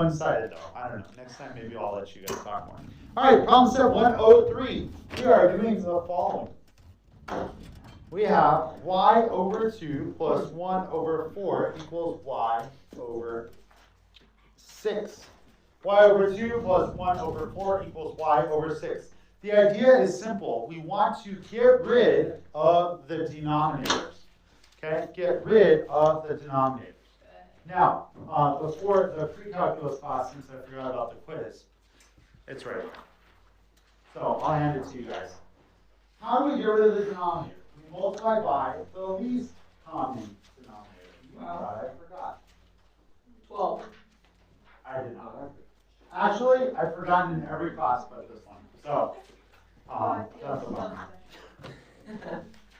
one-sided though. I don't know. Next time maybe I'll let you guys talk more. All right, problem set 103. We are doing the following. We have y over 2 plus 1 over 4 equals y over 6. Y over 2 plus 1 over 4 equals y over 6. The idea is simple. We want to get rid of the denominators. Okay, get rid of the denominators. Now, before the pre-calculus class, since I forgot about the quiz, it's right here. So I'll hand it to you guys. How do we get rid of the denominator? We multiply by the least common denominator. Wow. I forgot. 12. I did not. Actually, I've forgotten in every class but this one. So, that's a bummer.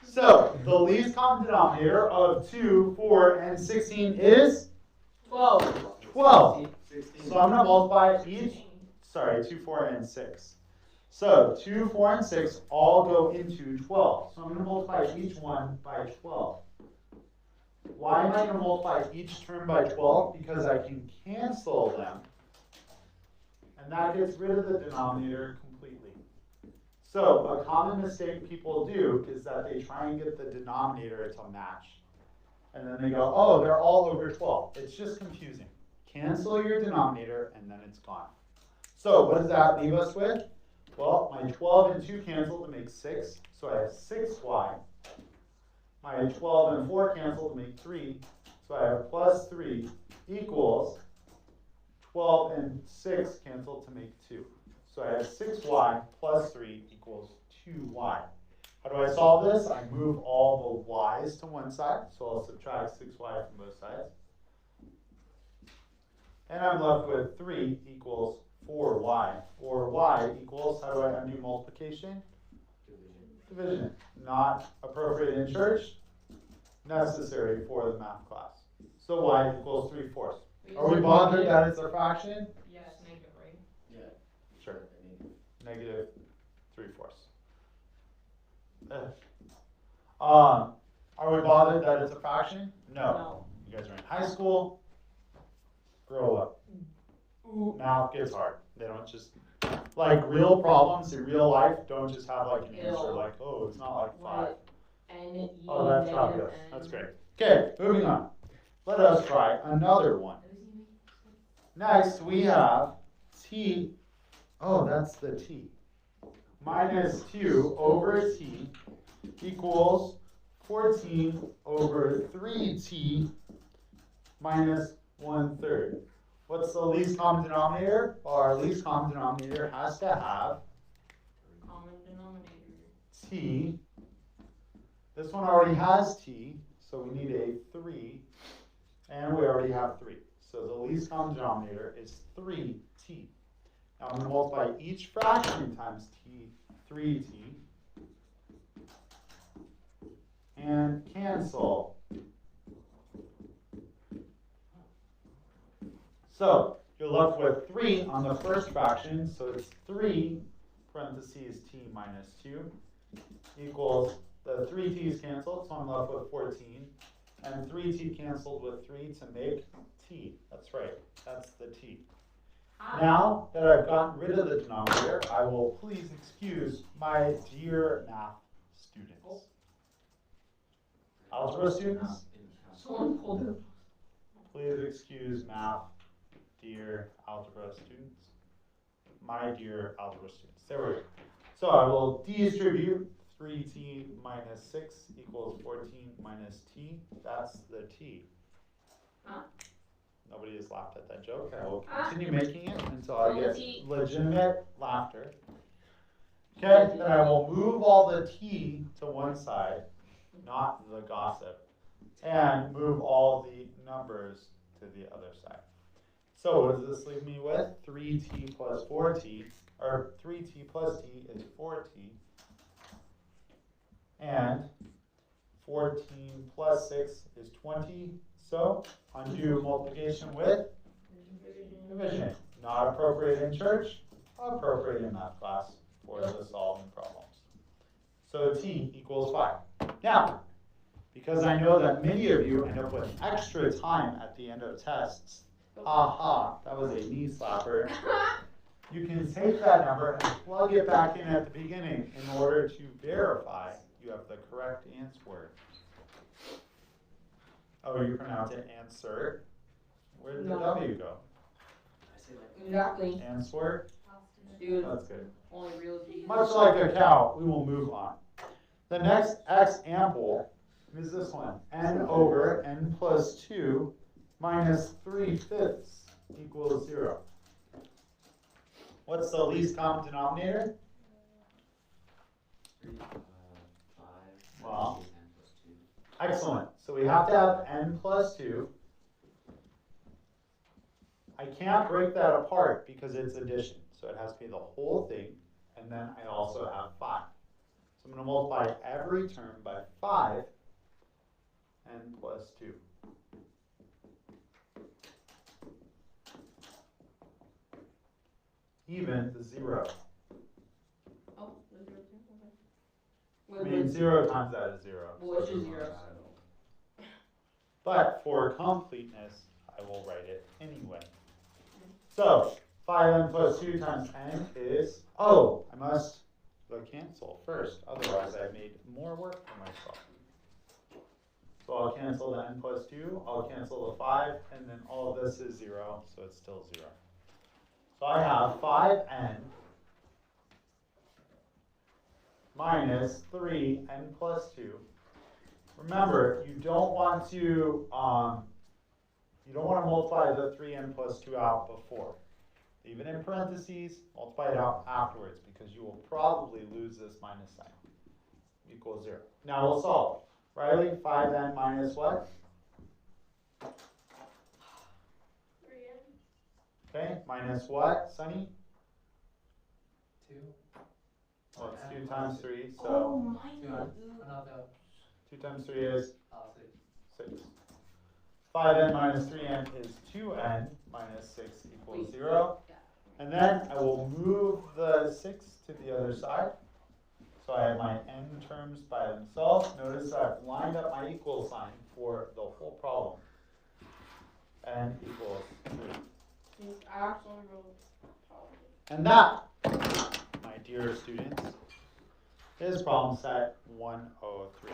So, the least common denominator of 2, 4, and 16 is? 12. 12. 16. So I'm going to multiply each, 2, 4, and 6. So 2, 4, and 6 all go into 12. So I'm going to multiply each one by 12. Why am I going to multiply each term by 12? Because I can cancel them. And that gets rid of the denominator completely. So a common mistake people do is that they try and get the denominator to match. And then they go, oh, they're all over 12. It's just confusing. Cancel your denominator, and then it's gone. So what does that leave us with? Well, my 12 and 2 cancel to make 6, so I have 6y. My 12 and 4 cancel to make 3, so I have plus 3 equals 12 and 6 cancel to make 2. So I have 6y plus 3 equals 2y. How do I solve this? I move all the y's to one side, so I'll subtract 6y from both sides. And I'm left with 3 equals 4y, or y equals, how do I undo multiplication? Division. Not appropriate in church, necessary for the math class. So y equals 3/4. Are we bothered that it's a fraction? Yes, negative, right? Yeah. Sure. Negative 3/4. Are we bothered that it's a fraction? No. You guys are in high school. Grow up. Math gets hard. They don't just, like real problems in real life, don't just have like an answer like, oh, it's not like 5. Oh, that's fabulous. That's great. Okay, moving on. Let us try another one. Next, we have t. Oh, that's the t. Minus 2 over t equals 14 over 3t minus 1/3. What's the least common denominator? Well, our least common denominator has to have Common denominator. t. This one already has t, so we need a 3, and we already have 3. So the least common denominator is 3t. Now I'm going to multiply each fraction times t, 3t, and cancel. So you're left with 3 on the first fraction, so it's 3 parentheses t minus 2 equals, the 3 t's canceled, so I'm left with 14, and 3t canceled with 3 to make t. That's right, that's the t. Now that I've gotten rid of the denominator, I will please excuse my dear math students. Algebra students? Please excuse math, dear algebra students. My dear algebra students. There we go. So I will distribute 3t minus 6 equals 14 minus t. That's the t. Nobody has laughed at that joke. I will continue making it until I get legitimate laughter. Okay, then I will move all the t to one side, not the gossip, and move all the numbers to the other side. So what does this leave me with? 3t plus 4t, or 3t plus t is 4t, and 14 plus 6 is 20. So undo multiplication with division. Not appropriate in church, appropriate in math class for the solving problems. So t equals 5. Now, because I know that many of you end up with extra time at the end of tests, Aha, that was a knee slapper. You can take that number and plug it back in at the beginning in order to verify you have the correct answer. Oh, you pronounce it answer. Where did the W go? Exactly. Answer. Dude, That's good. only real G. Much like a cow, we will move on. The next x ample is this one. N over n plus 2 minus 3/5 equals 0. What's the least common denominator? 5. Well, N plus 2. excellent. So we have to have n plus 2. I can't break that apart because it's addition. So it has to be the whole thing. And then I also have 5. So I'm going to multiply every term by 5, n plus 2. Even the 0. Oh, the 0 too? I Okay. mean, 0 times that is 0. Which is 0. But for completeness, I will write it anyway. So 5n plus 2 times n is, oh, I must cancel first. Otherwise, I made more work for myself. So I'll cancel the n plus 2, I'll cancel the 5, and then all of this is 0, so it's still 0. So I have 5n minus 3n plus 2. Remember, you don't want to multiply the 3n plus 2 out before. Leave it in parentheses, multiply it out afterwards, because you will probably lose this minus sign. Equals 0. Now we'll solve. Riley, 5n minus what? 3n. Okay, minus what, Sunny? 2. Well, it's 2 times 3, Oh, so mine. 2 times 3 is 6. 6. 5n minus 3n is 2n minus 6 equals 0. And then I will move the 6 to the other side. So I have my n terms by themselves. Notice I've lined up my equal sign for the whole problem. N equals 3. I actually wrote And that, my dear students, is problem set 103.